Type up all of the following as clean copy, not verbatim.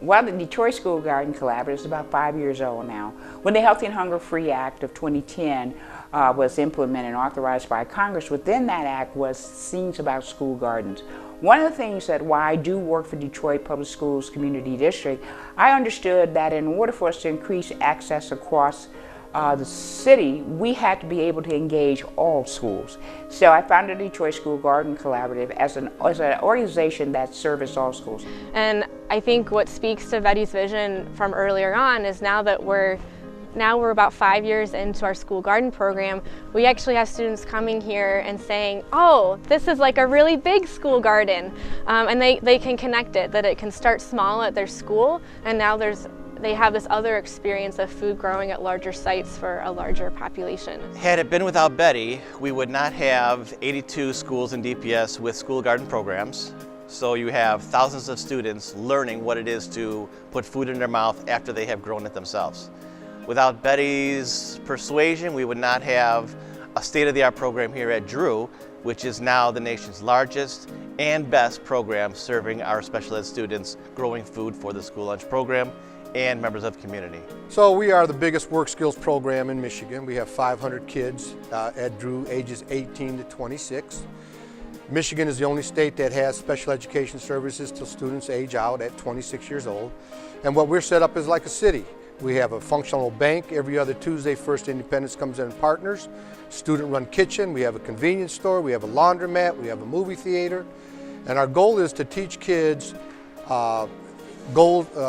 Well, the Detroit School Garden Collaborative is about 5 years old now. When the Healthy and Hunger-Free Act of 2010 was implemented and authorized by Congress, within that act was scenes about school gardens. One of the things that why I do work for Detroit Public Schools Community District, I understood that in order for us to increase access across the city, we had to be able to engage all schools. So I founded the Detroit School Garden Collaborative as an organization that serves all schools. And I think what speaks to Betti's vision from earlier on is now we're about 5 years into our school garden program, we actually have students coming here and saying, oh, this is like a really big school garden. And they can connect it, that it can start small at their school, and now they have this other experience of food growing at larger sites for a larger population. Had it been without Betty, we would not have 82 schools in DPS with school garden programs. So you have thousands of students learning what it is to put food in their mouth after they have grown it themselves. Without Betty's persuasion, we would not have a state-of-the-art program here at Drew, which is now the nation's largest and best program serving our special ed students growing food for the school lunch program and members of the community. So we are the biggest work skills program in Michigan. We have 500 kids at Drew ages 18 to 26. Michigan is the only state that has special education services till students age out at 26 years old. And what we're set up is like a city. We have a functional bank every other Tuesday. First Independence comes in and partners. Student-run kitchen. We have a convenience store. We have a laundromat. We have a movie theater. And our goal is to teach kids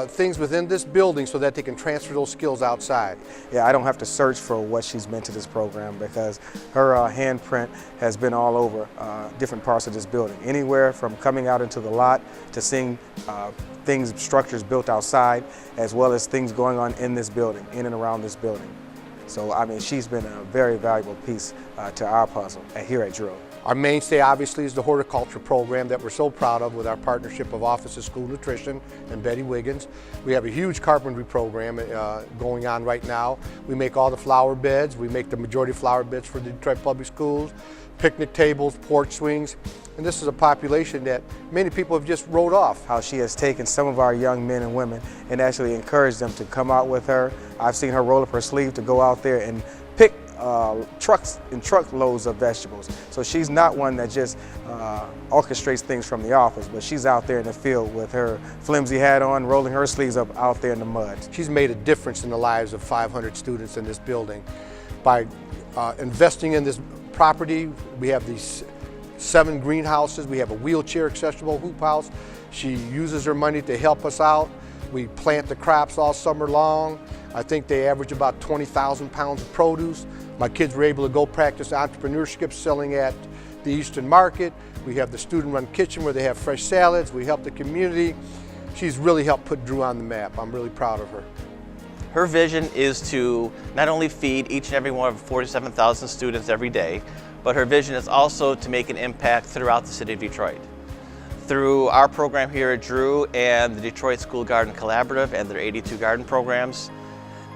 things within this building so that they can transfer those skills outside. Yeah, I don't have to search for what she's meant to this program because her handprint has been all over different parts of this building. Anywhere from coming out into the lot to seeing structures built outside, as well as things going on in this building, in and around this building. So, I mean, she's been a very valuable piece to our puzzle here at Drew. Our mainstay obviously is the horticulture program that we're so proud of with our partnership of Office of School Nutrition and Betti Wiggins. We have a huge carpentry program going on right now. We make all the flower beds. We make the majority of flower beds for the Detroit Public Schools, picnic tables, porch swings. And this is a population that many people have just wrote off. How she has taken some of our young men and women and actually encouraged them to come out with her. I've seen her roll up her sleeve to go out there and pick trucks and truckloads of vegetables. So she's not one that just orchestrates things from the office, but she's out there in the field with her flimsy hat on, rolling her sleeves up out there in the mud. She's made a difference in the lives of 500 students in this building. By investing in this property, we have these 7 greenhouses, we have a wheelchair accessible hoop house. She uses her money to help us out. We plant the crops all summer long. I think they average about 20,000 pounds of produce. My kids were able to go practice entrepreneurship selling at the Eastern Market. We have the student-run kitchen where they have fresh salads. We help the community. She's really helped put Drew on the map. I'm really proud of her. Her vision is to not only feed each and every one of 47,000 students every day, but her vision is also to make an impact throughout the city of Detroit. Through our program here at Drew and the Detroit School Garden Collaborative and their 82 garden programs,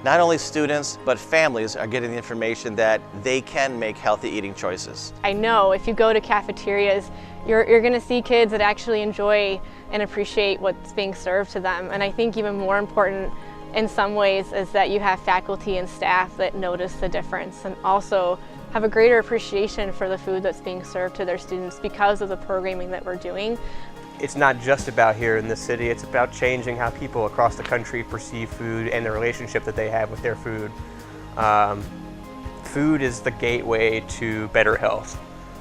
not only students, but families are getting the information that they can make healthy eating choices. I know if you go to cafeterias, you're going to see kids that actually enjoy and appreciate what's being served to them. And I think even more important in some ways is that you have faculty and staff that notice the difference and also have a greater appreciation for the food that's being served to their students because of the programming that we're doing. It's not just about here in the city, it's about changing how people across the country perceive food and the relationship that they have with their food. Food is the gateway to better health,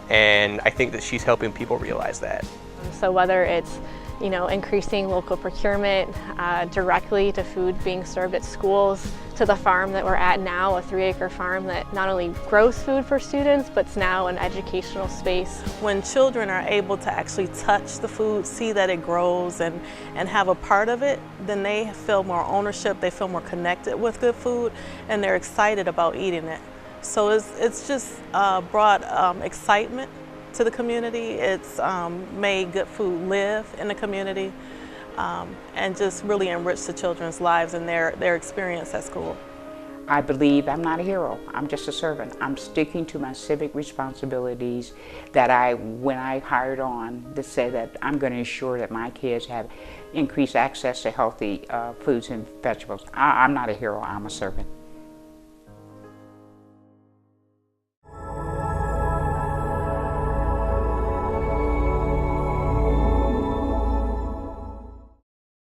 and I think that she's helping people realize that. So whether it's increasing local procurement directly to food being served at schools, to the farm that we're at now, a 3-acre farm that not only grows food for students, but it's now an educational space. When children are able to actually touch the food, see that it grows and have a part of it, then they feel more ownership, they feel more connected with good food, and they're excited about eating it. So it's just brought excitement to the community. It's made good food live in the community and just really enrich the children's lives and their experience at school. I believe I'm not a hero. I'm just a servant. I'm sticking to my civic responsibilities that when I hired on, to say that I'm going to ensure that my kids have increased access to healthy foods and vegetables. I'm not a hero. I'm a servant.